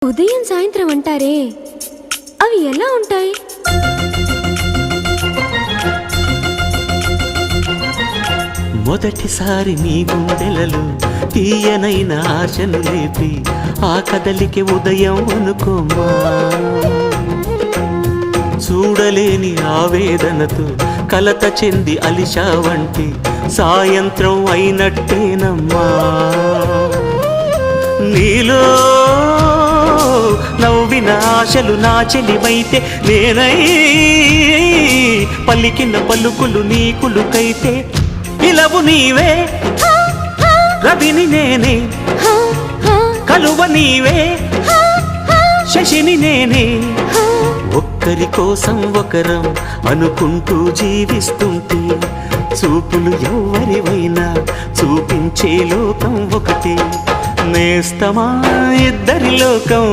ఉదయం సాయంత్రం అంటారే, అవి ఎలా ఉంటాయి? మొదటిసారి నీ గుండెలలో తీయనైన ఆశను లేపి ఆ కదలికి ఉదయం అనుకోమా. చూడలేని ఆవేదనతో కలత చెంది అలిషా వంటి సాయంత్రం అయినట్టేనమ్మా. నీలో నవ్విన ఆశలు నా చెలివైతే నేనై పలికిన పలుకులు నీకులుకైతే ఇలవు నీవే రవిని నేనే కలువ నీవే శశిని నేనే. ఒక్కరి కోసం ఒకరం అనుకుంటూ జీవిస్తుంటే చూపులు ఎవరివైనా చూపించే లోకం ఒకటే. నేస్తమా ఇద్దరి లోకం